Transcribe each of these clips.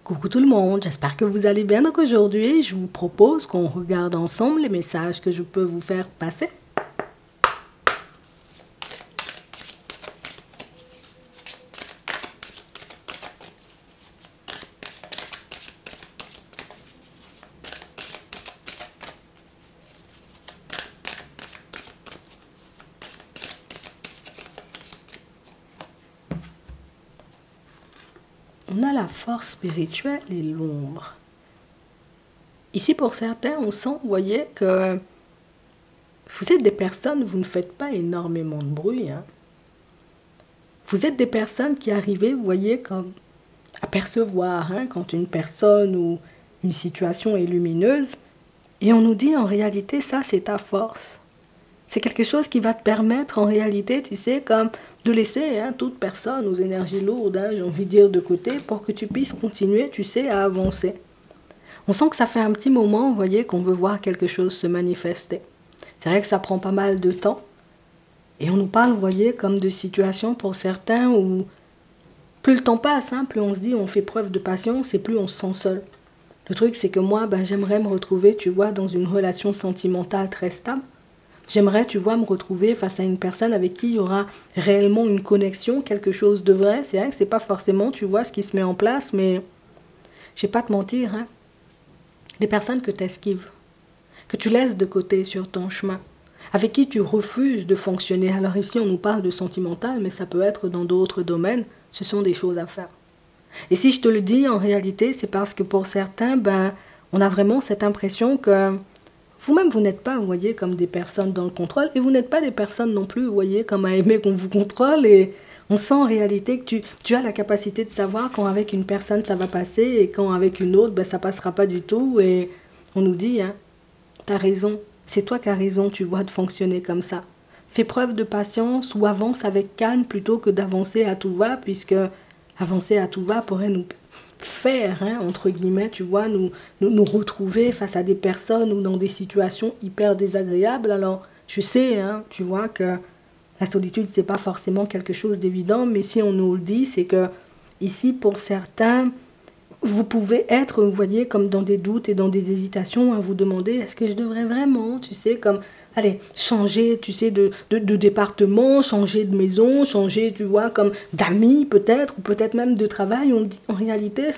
Coucou tout le monde, j'espère que vous allez bien. Donc aujourd'hui, je vous propose qu'on regarde ensemble les messages que je peux vous faire passer. On a la force spirituelle et l'ombre. Ici, pour certains, on sent, vous voyez, que vous êtes des personnes, vous ne faites pas énormément de bruit. Vous êtes des personnes qui arrivez, vous voyez, comme à percevoir quand une personne ou une situation est lumineuse. Et on nous dit, en réalité, ça, c'est ta force. C'est quelque chose qui va te permettre, en réalité, tu sais, comme de laisser toute personne aux énergies lourdes, j'ai envie de dire, de côté, pour que tu puisses continuer, tu sais, à avancer. On sent que ça fait un petit moment, vous voyez, qu'on veut voir quelque chose se manifester. C'est vrai que ça prend pas mal de temps. Et on nous parle, vous voyez, comme de situations pour certains où plus le temps passe, plus on se dit, on fait preuve de patience et plus on se sent seul. Le truc, c'est que moi, j'aimerais me retrouver, tu vois, dans une relation sentimentale très stable. J'aimerais, tu vois, me retrouver face à une personne avec qui il y aura réellement une connexion, quelque chose de vrai. C'est vrai que c'est pas forcément, tu vois, ce qui se met en place, mais je vais pas te mentir, les personnes que tu esquives, que tu laisses de côté sur ton chemin, avec qui tu refuses de fonctionner. Alors ici, on nous parle de sentimental, mais ça peut être dans d'autres domaines. Ce sont des choses à faire. Et si je te le dis, en réalité, c'est parce que pour certains, on a vraiment cette impression que vous-même, vous n'êtes pas, vous voyez, comme des personnes dans le contrôle, et vous n'êtes pas des personnes non plus, vous voyez, comme à aimer qu'on vous contrôle, et on sent en réalité que tu as la capacité de savoir quand avec une personne ça va passer, et quand avec une autre, ça passera pas du tout, et on nous dit, t'as raison, c'est toi qui as raison, tu vois, de fonctionner comme ça. Fais preuve de patience ou avance avec calme plutôt que d'avancer à tout va, puisque avancer à tout va pourrait nous faire, entre guillemets, tu vois, nous retrouver face à des personnes ou dans des situations hyper désagréables. Alors, je sais, tu vois, que la solitude, c'est pas forcément quelque chose d'évident, mais si on nous le dit, c'est que ici, pour certains, vous pouvez être, vous voyez, comme dans des doutes et dans des hésitations, à vous demander, est-ce que je devrais vraiment, tu sais, comme, allez, changer, tu sais, de département, changer de maison, changer, tu vois, comme d'amis peut-être, ou peut-être même de travail. On dit, en réalité,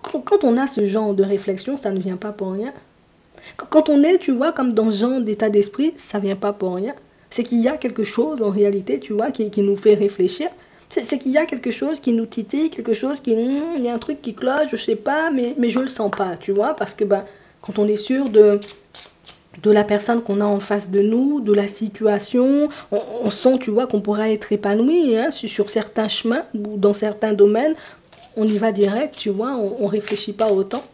quand on a ce genre de réflexion, ça ne vient pas pour rien. Quand on est, tu vois, comme dans ce genre d'état d'esprit, ça ne vient pas pour rien. C'est qu'il y a quelque chose, en réalité, tu vois, qui nous fait réfléchir. C'est qu'il y a quelque chose qui nous titille, quelque chose qui... il y a un truc qui cloche, je sais pas, mais je le sens pas, tu vois, parce que quand on est sûr de la personne qu'on a en face de nous, de la situation, on sent, tu vois, qu'on pourra être épanoui sur certains chemins ou dans certains domaines, on y va direct, tu vois, on réfléchit pas autant.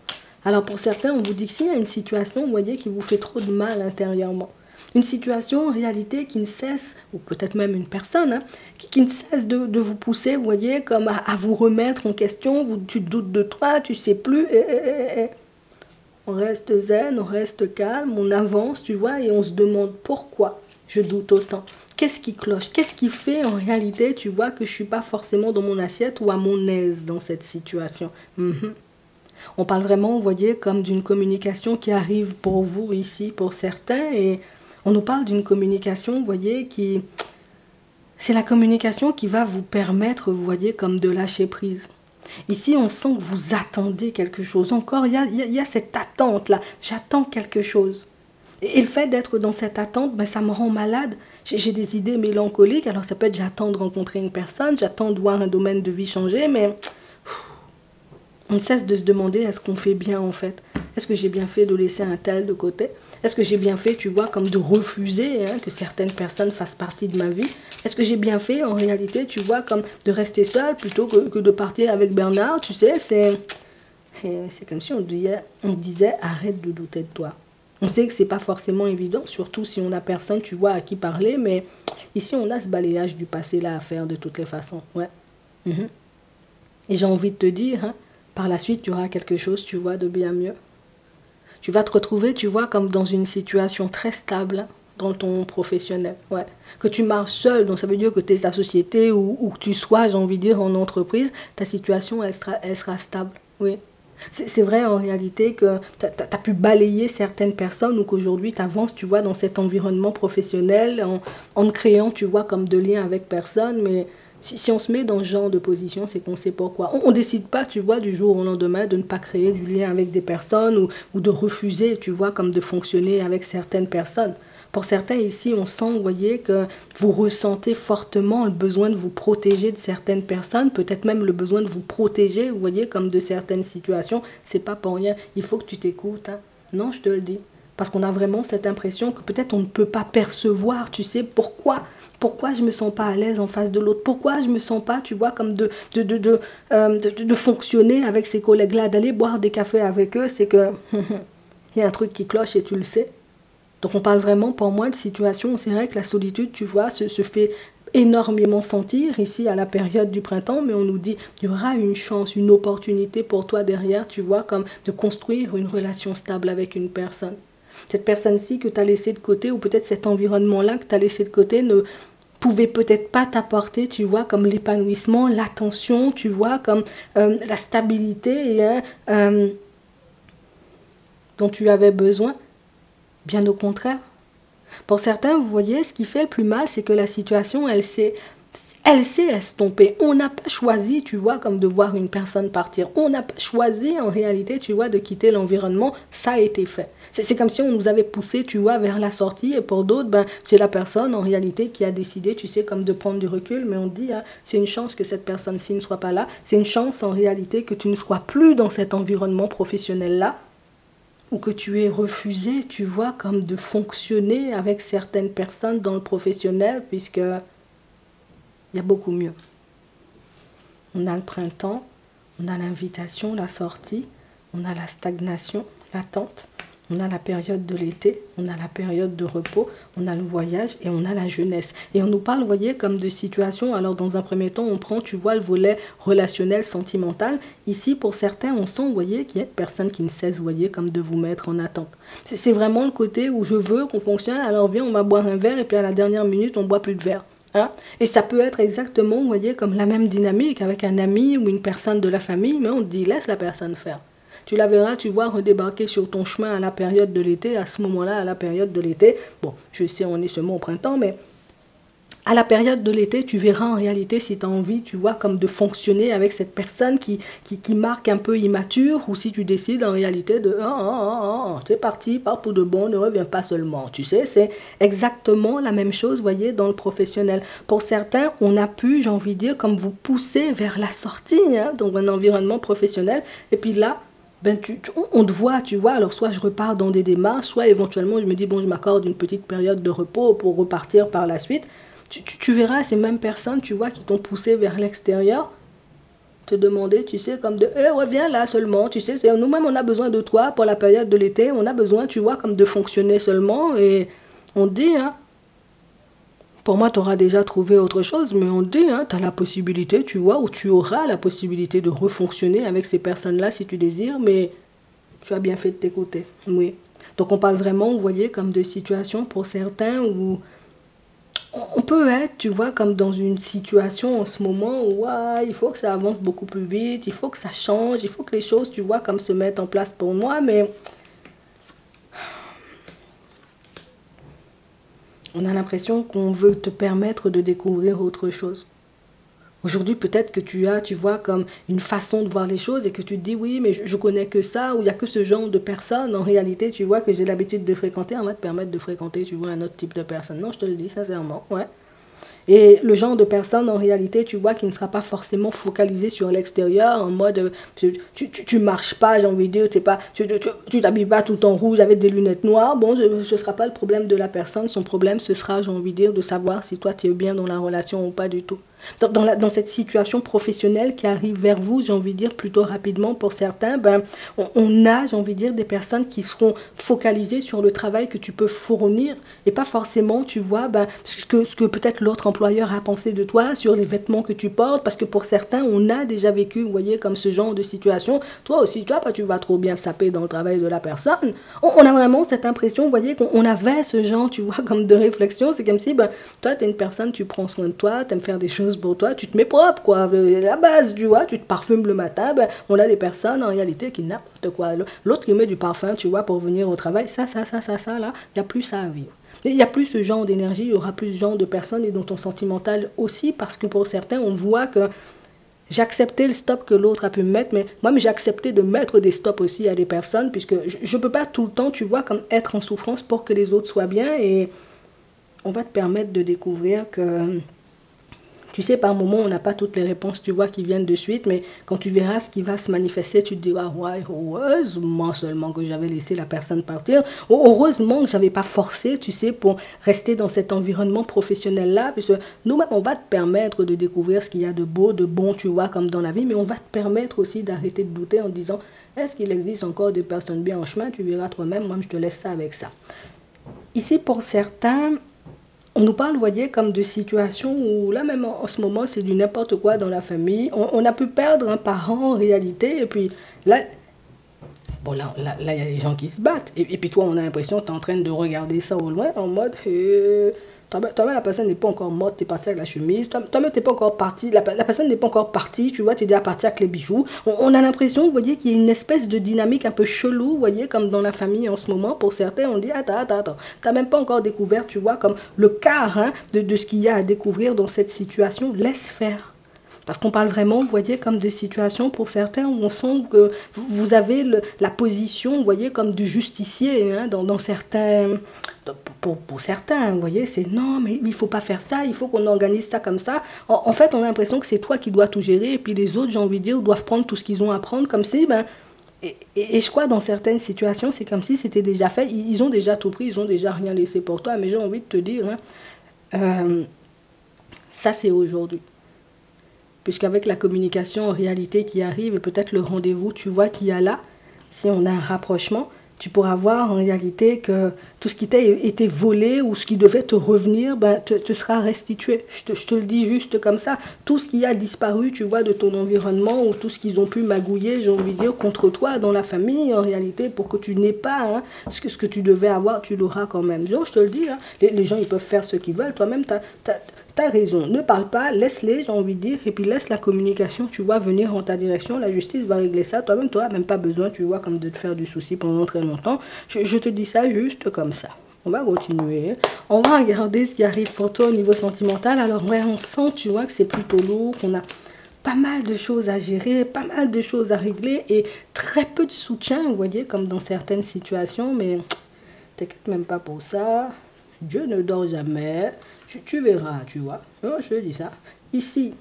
Alors pour certains, on vous dit que s'il y a une situation, vous voyez, qui vous fait trop de mal intérieurement, une situation en réalité qui ne cesse, ou peut-être même une personne, qui ne cesse de vous pousser, vous voyez, comme à vous remettre en question, tu doutes de toi, tu sais plus, on reste zen, on reste calme, on avance, tu vois, et on se demande pourquoi je doute autant. Qu'est-ce qui cloche? Qu'est-ce qui fait en réalité, tu vois, que je ne suis pas forcément dans mon assiette ou à mon aise dans cette situation? On parle vraiment, vous voyez, comme d'une communication qui arrive pour vous ici, pour certains, et on nous parle d'une communication, vous voyez, qui... C'est la communication qui va vous permettre, vous voyez, comme de lâcher prise. Ici, on sent que vous attendez quelque chose. Encore, il y a cette attente-là. J'attends quelque chose. Et le fait d'être dans cette attente, ça me rend malade. J'ai des idées mélancoliques. Alors, ça peut être j'attends de rencontrer une personne, j'attends de voir un domaine de vie changer, mais on ne cesse de se demander est-ce qu'on fait bien en fait? Est-ce que j'ai bien fait de laisser un tel de côté? Est-ce que j'ai bien fait, tu vois, comme de refuser que certaines personnes fassent partie de ma vie? Est-ce que j'ai bien fait, en réalité, tu vois, comme de rester seule plutôt que de partir avec Bernard? Tu sais, c'est comme si on disait arrête de douter de toi. On sait que c'est pas forcément évident, surtout si on n'a personne, tu vois, à qui parler, mais ici, on a ce balayage du passé là à faire de toutes les façons. Ouais. Et j'ai envie de te dire, par la suite, tu auras quelque chose, tu vois, de bien mieux. Tu vas te retrouver, tu vois, comme dans une situation très stable, dans ton professionnel, ouais. Que tu marches seul, donc ça veut dire que tu es ta société ou que tu sois, j'ai envie de dire, en entreprise, ta situation, elle sera stable, oui. C'est vrai en réalité que tu as pu balayer certaines personnes ou qu'aujourd'hui tu avances, tu vois, dans cet environnement professionnel en créant, tu vois, comme de liens avec personne. Mais si on se met dans ce genre de position, c'est qu'on sait pourquoi. On ne décide pas, tu vois, du jour au lendemain de ne pas créer du lien avec des personnes ou de refuser, tu vois, comme de fonctionner avec certaines personnes. Pour certains ici, on sent, vous voyez, que vous ressentez fortement le besoin de vous protéger de certaines personnes, peut-être même le besoin de vous protéger, vous voyez, comme de certaines situations. C'est pas pour rien. Il faut que tu t'écoutes, hein. Non, je te le dis. Parce qu'on a vraiment cette impression que peut-être on ne peut pas percevoir, tu sais, pourquoi je me sens pas à l'aise en face de l'autre, pourquoi je me sens pas, tu vois, comme de fonctionner avec ces collègues-là, d'aller boire des cafés avec eux, c'est que il y a un truc qui cloche et tu le sais. Donc on parle vraiment pour moi de situation où c'est vrai que la solitude, tu vois, se fait énormément sentir ici à la période du printemps, mais on nous dit il y aura une chance, une opportunité pour toi derrière, tu vois, comme de construire une relation stable avec une personne. Cette personne-ci que tu as laissée de côté, ou peut-être cet environnement-là que tu as laissé de côté, ne pouvait peut-être pas t'apporter, tu vois, comme l'épanouissement, l'attention, tu vois, comme la stabilité dont tu avais besoin. Bien au contraire. Pour certains, vous voyez, ce qui fait le plus mal, c'est que la situation, elle s'est estompée. On n'a pas choisi, tu vois, comme de voir une personne partir. On n'a pas choisi, en réalité, tu vois, de quitter l'environnement. Ça a été fait. C'est comme si on nous avait poussé, tu vois, vers la sortie. Et pour d'autres, ben, c'est la personne, en réalité, qui a décidé, tu sais, comme de prendre du recul. Mais on dit, hein, c'est une chance que cette personne-ci ne soit pas là. C'est une chance, en réalité, que tu ne sois plus dans cet environnement professionnel-là, ou que tu aies refusé, tu vois, comme de fonctionner avec certaines personnes dans le professionnel, puisque il y a beaucoup mieux. On a le printemps, on a l'invitation, la sortie, on a la stagnation, l'attente, on a la période de l'été, on a la période de repos, on a le voyage et on a la jeunesse. Et on nous parle, vous voyez, comme de situations. Alors, dans un premier temps, on prend, tu vois, le volet relationnel, sentimental. Ici, pour certains, on sent, vous voyez, qu'il y a une personne qui ne cesse, vous voyez, comme de vous mettre en attente. C'est vraiment le côté où je veux qu'on fonctionne. Alors, viens, on va boire un verre et puis à la dernière minute, on ne boit plus de verre. Hein? Et ça peut être exactement, vous voyez, comme la même dynamique avec un ami ou une personne de la famille, mais on te dit, laisse la personne faire. Tu la verras, tu vois, redébarquer sur ton chemin à la période de l'été, à ce moment-là, à la période de l'été. Bon, je sais, on est seulement au printemps, mais à la période de l'été, tu verras en réalité si tu as envie, tu vois, comme de fonctionner avec cette personne qui marque un peu immature, ou si tu décides en réalité de t'es parti, pars pour de bon, ne reviens pas seulement. Tu sais, c'est exactement la même chose, voyez, dans le professionnel. Pour certains, on a pu, j'ai envie de dire, comme vous pousser vers la sortie, hein, dans un environnement professionnel, et puis là, ben on te voit, tu vois, alors soit je repars dans des démarches, soit éventuellement je me dis, bon, je m'accorde une petite période de repos pour repartir par la suite. Tu verras ces mêmes personnes, tu vois, qui t'ont poussé vers l'extérieur, te demander, tu sais, comme de, reviens là seulement, tu sais, nous-mêmes on a besoin de toi pour la période de l'été, on a besoin, tu vois, comme de fonctionner seulement, et on te dit, hein, pour moi, tu auras déjà trouvé autre chose, mais on te dit, hein, tu as la possibilité, tu vois, ou tu auras la possibilité de refonctionner avec ces personnes-là si tu désires, mais tu as bien fait de t'écouter, oui. Donc on parle vraiment, vous voyez, comme de situations pour certains où on peut être, tu vois, comme dans une situation en ce moment où il faut que ça avance beaucoup plus vite, il faut que ça change, il faut que les choses, tu vois, comme se mettent en place pour moi, mais on a l'impression qu'on veut te permettre de découvrir autre chose. Aujourd'hui, peut-être que tu as, tu vois, comme une façon de voir les choses et que tu te dis, oui, mais je connais que ça, ou il n'y a que ce genre de personnes, en réalité, tu vois, que j'ai l'habitude de fréquenter, on va te permettre de fréquenter, tu vois, un autre type de personne. Non, je te le dis sincèrement, ouais. Et le genre de personne, en réalité, tu vois, qui ne sera pas forcément focalisé sur l'extérieur, en mode, tu marches pas, j'ai envie de dire, tu t'habilles pas tout en rouge avec des lunettes noires. Bon, ce ne sera pas le problème de la personne. Son problème, ce sera, j'ai envie de dire, de savoir si toi, tu es bien dans la relation ou pas du tout. Dans cette situation professionnelle qui arrive vers vous, j'ai envie de dire plutôt rapidement pour certains, ben, on a, j'ai envie de dire, des personnes qui seront focalisées sur le travail que tu peux fournir et pas forcément, tu vois, ben, ce que peut-être l'autre employeur a pensé de toi, sur les vêtements que tu portes, parce que pour certains, on a déjà vécu, vous voyez, comme ce genre de situation. Toi aussi, toi, pas tu vas trop bien saper dans le travail de la personne. On a vraiment cette impression, vous voyez, qu'on avait ce genre, tu vois, comme de réflexion. C'est comme si, ben, toi, tu es une personne, tu prends soin de toi, tu aimes faire des choses pour toi, tu te mets propre, quoi. La base, tu vois, tu te parfumes le matin, ben, on a des personnes, en réalité, qui n'importe quoi. L'autre qui met du parfum, tu vois, pour venir au travail, ça, là, il n'y a plus ça à vivre. Il n'y a plus ce genre d'énergie, il y aura plus ce genre de personnes et dont ton sentimental aussi, parce que pour certains, on voit que j'ai accepté le stop que l'autre a pu me mettre, mais moi, j'ai accepté de mettre des stops aussi à des personnes, puisque je ne peux pas tout le temps, tu vois, comme être en souffrance pour que les autres soient bien, et on va te permettre de découvrir que, tu sais, par moment, on n'a pas toutes les réponses, tu vois, qui viennent de suite, mais quand tu verras ce qui va se manifester, tu te diras, ouais, heureusement seulement que j'avais laissé la personne partir, heureusement que je n'avais pas forcé, tu sais, pour rester dans cet environnement professionnel-là, puisque nous-mêmes, on va te permettre de découvrir ce qu'il y a de beau, de bon, tu vois, comme dans la vie, mais on va te permettre aussi d'arrêter de douter en disant, est-ce qu'il existe encore des personnes bien en chemin? Tu verras toi-même, moi, je te laisse ça avec ça. Ici, pour certains, on nous parle, vous voyez, comme de situations où, là même en ce moment, c'est du n'importe quoi dans la famille. On a pu perdre un parent en réalité, et puis là, bon, il y a des gens qui se battent. Et puis toi, on a l'impression que tu es en train de regarder ça au loin, en mode, toi-même, la personne n'est pas encore morte, tu es parti avec la chemise. Toi-même, tu n'es pas encore parti, la personne n'est pas encore partie, tu vois, tu es déjà parti avec les bijoux. On a l'impression, vous voyez, qu'il y a une espèce de dynamique un peu chelou, vous voyez, comme dans la famille en ce moment. Pour certains, on dit, attends, tu n'as même pas encore découvert, tu vois, comme le quart hein, de ce qu'il y a à découvrir dans cette situation. Laisse faire. Parce qu'on parle vraiment, vous voyez, comme de situations pour certains où on sent que vous avez la position, vous voyez, comme de justicier hein, dans certains... Pour certains, vous voyez, c'est non, mais il ne faut pas faire ça, il faut qu'on organise ça comme ça. En fait, on a l'impression que c'est toi qui dois tout gérer et puis les autres, j'ai envie de dire, doivent prendre tout ce qu'ils ont à prendre comme si... Ben, et je crois dans certaines situations, c'est comme si c'était déjà fait. Ils ont déjà tout pris, ils ont déjà rien laissé pour toi. Mais j'ai envie de te dire, hein, ça c'est aujourd'hui. Puisqu'avec la communication en réalité qui arrive, et peut-être le rendez-vous, tu vois, qu'il y a là, si on a un rapprochement, tu pourras voir en réalité que tout ce qui t'a été volé ou ce qui devait te revenir, ben, te sera restitué. Je te le dis juste comme ça. Tout ce qui a disparu, tu vois, de ton environnement ou tout ce qu'ils ont pu magouiller, j'ai envie de dire, contre toi dans la famille, en réalité, pour que tu n'aies pas hein, ce que tu devais avoir, tu l'auras quand même. Donc, je te le dis, hein, les gens, ils peuvent faire ce qu'ils veulent. Toi-même, t'as raison. Ne parle pas, laisse-les, j'ai envie de dire, et puis laisse la communication, tu vois, venir en ta direction. La justice va régler ça. Toi-même, tu n'auras même pas besoin, tu vois, comme de te faire du souci pendant très longtemps. Je te dis ça juste comme ça. On va continuer. On va regarder ce qui arrive pour toi au niveau sentimental. Alors, ouais, on sent, tu vois, que c'est plutôt lourd, qu'on a pas mal de choses à gérer, pas mal de choses à régler et très peu de soutien, vous voyez, comme dans certaines situations. Mais t'inquiète même pas pour ça. Dieu ne dort jamais. Tu verras, tu vois. Je te dis ça. Ici,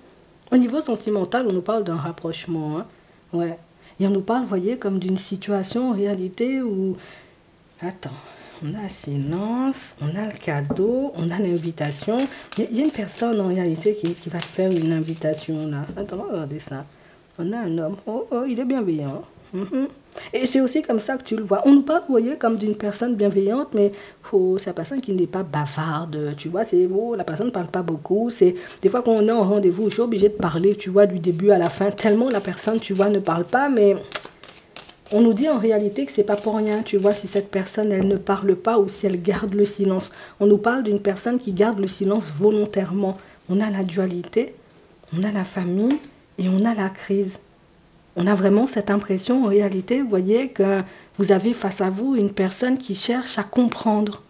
au niveau sentimental, on nous parle d'un rapprochement. Hein. Ouais. Et on nous parle, vous voyez, comme d'une situation en réalité où... Attends, on a le silence, on a le cadeau, on a l'invitation. Il y a une personne en réalité qui va te faire une invitation là. Attends, regardez ça. On a un homme. Oh, il est bienveillant. Et c'est aussi comme ça que tu le vois. On nous parle, vous voyez, comme d'une personne bienveillante, mais c'est la personne qui n'est pas bavarde, tu vois. C'est la personne ne parle pas beaucoup. C'est des fois quand on est en rendez-vous, je suis obligée de parler, tu vois, du début à la fin. Tellement la personne, tu vois, ne parle pas, mais on nous dit en réalité que c'est pas pour rien, tu vois, si cette personne, elle ne parle pas ou si elle garde le silence. On nous parle d'une personne qui garde le silence volontairement. On a la dualité, on a la famille et on a la crise. On a vraiment cette impression, en réalité, vous voyez, que vous avez face à vous une personne qui cherche à comprendre.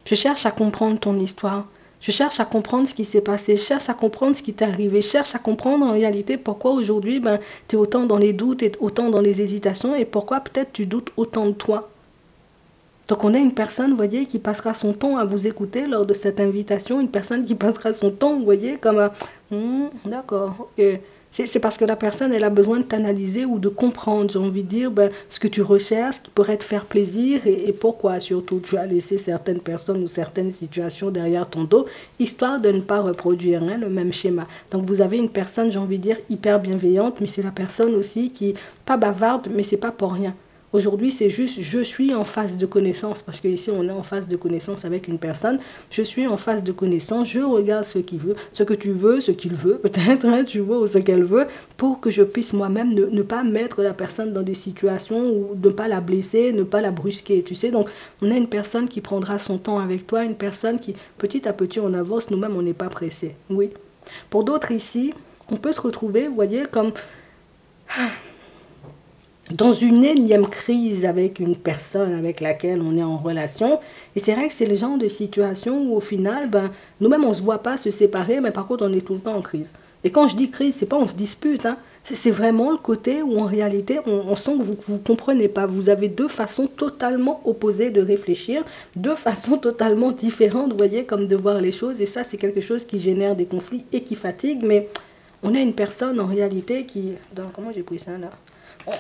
Je cherche à comprendre ton histoire. Je cherche à comprendre ce qui s'est passé. Je cherche à comprendre ce qui t'est arrivé. Je cherche à comprendre, en réalité, pourquoi aujourd'hui, tu es autant dans les doutes et autant dans les hésitations et pourquoi peut-être tu doutes autant de toi. Donc on a une personne, vous voyez, qui passera son temps à vous écouter lors de cette invitation. Une personne qui passera son temps, vous voyez, comme un... D'accord, ok. C'est parce que la personne, elle a besoin de t'analyser ou de comprendre, j'ai envie de dire, ben, ce que tu recherches, ce qui pourrait te faire plaisir et pourquoi surtout tu as laissé certaines personnes ou certaines situations derrière ton dos, histoire de ne pas reproduire hein, le même schéma. Donc vous avez une personne, j'ai envie de dire, hyper bienveillante, mais c'est la personne aussi qui, pas bavarde, mais c'est pas pour rien. Aujourd'hui, c'est juste, je suis en phase de connaissance, parce que ici, on est en phase de connaissance avec une personne. Je suis en phase de connaissance, je regarde ce qu'il veut, ce que tu veux, ce qu'il veut, peut-être, hein, tu vois, ou ce qu'elle veut, pour que je puisse moi-même ne pas mettre la personne dans des situations où ne pas la blesser, ne pas la brusquer, tu sais. Donc, on a une personne qui prendra son temps avec toi, une personne qui, petit à petit, on avance, nous-mêmes, on n'est pas pressé. Oui. Pour d'autres ici, on peut se retrouver, vous voyez, comme dans une énième crise avec une personne avec laquelle on est en relation. Et c'est vrai que c'est le genre de situation où au final, ben, nous-mêmes on ne se voit pas se séparer, mais par contre on est tout le temps en crise. Et quand je dis crise, c'est pas on se dispute, hein. C'est vraiment le côté où en réalité on sent que vous ne comprenez pas. Vous avez deux façons totalement opposées de réfléchir, deux façons totalement différentes, vous voyez, comme de voir les choses. Et ça c'est quelque chose qui génère des conflits et qui fatigue. Mais on a une personne en réalité qui... Comment j'ai pris ça là?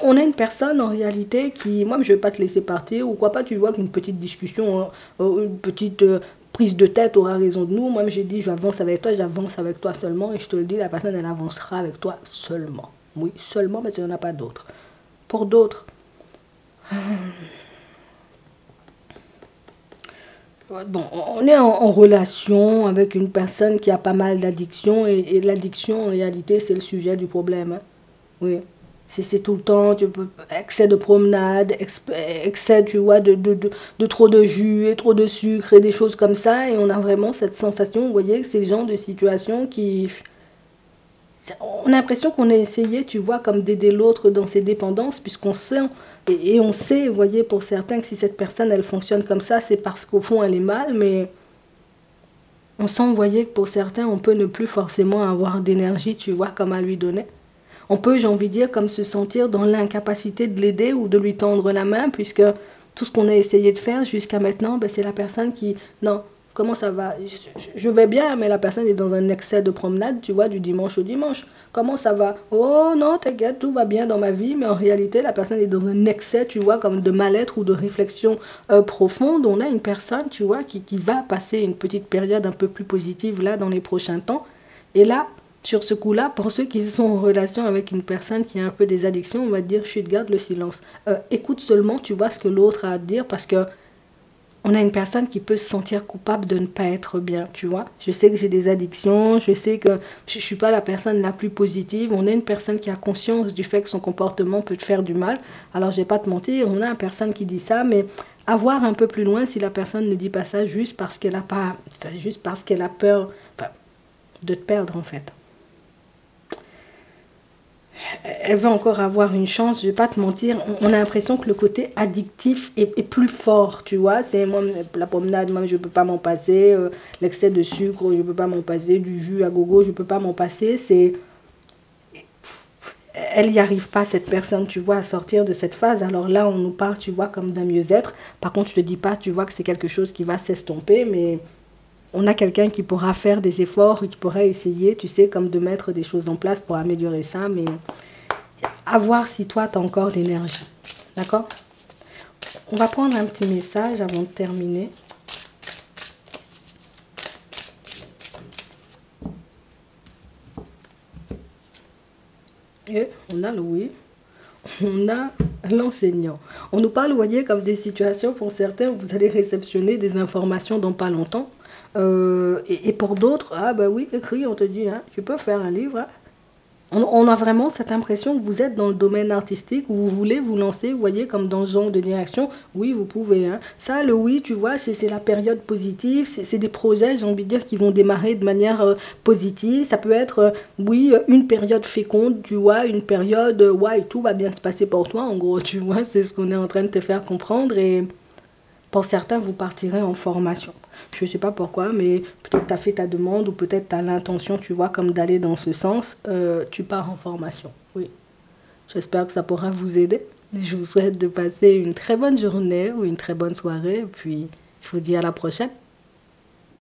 On a une personne en réalité qui, moi je ne vais pas te laisser partir, ou quoi pas, tu vois qu'une petite discussion, une petite prise de tête aura raison de nous. Moi j'ai dit j'avance avec toi seulement, et je te le dis, la personne elle avancera avec toi seulement. Oui, seulement, mais il n'y en a pas d'autres. Pour d'autres, bon, on est en relation avec une personne qui a pas mal d'addictions, et l'addiction en réalité c'est le sujet du problème. Hein. Oui. C'est tout le temps, tu peux, excès de promenade, excès, tu vois, de trop de jus et trop de sucre et des choses comme ça. Et on a vraiment cette sensation, vous voyez, que c'est le genre de situation qui... On a l'impression qu'on a essayé, tu vois, comme d'aider l'autre dans ses dépendances, puisqu'on sait, et on sait, vous voyez, pour certains, que si cette personne, elle fonctionne comme ça, c'est parce qu'au fond, elle est mal, mais... On sent, vous voyez, que pour certains, on peut ne plus forcément avoir d'énergie, tu vois, comme à lui donner. On peut, j'ai envie de dire, comme se sentir dans l'incapacité de l'aider ou de lui tendre la main, puisque tout ce qu'on a essayé de faire jusqu'à maintenant, ben, c'est la personne qui... Non, comment ça va? Je vais bien, mais la personne est dans un excès de promenade, tu vois, du dimanche au dimanche. Comment ça va? Oh non, t'inquiète, tout va bien dans ma vie, mais en réalité, la personne est dans un excès, tu vois, comme de mal-être ou de réflexion profonde. On a une personne, tu vois, qui va passer une petite période un peu plus positive, là, dans les prochains temps. Et là... Sur ce coup-là, pour ceux qui sont en relation avec une personne qui a un peu des addictions, on va dire, chut, garde le silence. Écoute seulement, tu vois ce que l'autre a à dire, parce que on a une personne qui peut se sentir coupable de ne pas être bien, tu vois. Je sais que j'ai des addictions, je sais que je ne suis pas la personne la plus positive. On a une personne qui a conscience du fait que son comportement peut te faire du mal. Alors, je ne vais pas te mentir, on a une personne qui dit ça, mais à voir un peu plus loin si la personne ne dit pas ça juste parce qu'elle a pas, enfin, juste parce qu'elle a peur de te perdre, en fait. Elle va encore avoir une chance, je vais pas te mentir, on a l'impression que le côté addictif est plus fort, tu vois, c'est moi, la promenade, moi je peux pas m'en passer, l'excès de sucre, je peux pas m'en passer, du jus à gogo, je peux pas m'en passer, c'est... Elle n'y arrive pas, cette personne, tu vois, à sortir de cette phase. Alors là, on nous parle, tu vois, comme d'un mieux-être. Par contre, je te dis pas, tu vois, que c'est quelque chose qui va s'estomper, mais... On a quelqu'un qui pourra faire des efforts, qui pourra essayer, tu sais, comme de mettre des choses en place pour améliorer ça, mais à voir si toi, tu as encore l'énergie. D'accord? On va prendre un petit message avant de terminer. Et on a le oui. On a l'enseignant. On nous parle, vous voyez, comme des situations, pour certains, vous allez réceptionner des informations dans pas longtemps. Et pour d'autres, ah ben oui, écrit, on te dit, hein, tu peux faire un livre. Hein. On a vraiment cette impression que vous êtes dans le domaine artistique, où vous voulez vous lancer, vous voyez, comme dans ce genre de direction. Oui, vous pouvez. Hein. Ça, le oui, tu vois, c'est la période positive. C'est des projets, j'ai envie de dire, qui vont démarrer de manière positive. Ça peut être, oui, une période féconde, tu vois, une période, ouais, tout va bien se passer pour toi, en gros, tu vois. C'est ce qu'on est en train de te faire comprendre. Et pour certains, vous partirez en formation. Je ne sais pas pourquoi, mais peut-être tu as fait ta demande ou peut-être tu as l'intention, tu vois, comme d'aller dans ce sens. Tu pars en formation, oui. J'espère que ça pourra vous aider. Je vous souhaite de passer une très bonne journée ou une très bonne soirée. Et puis, je vous dis à la prochaine.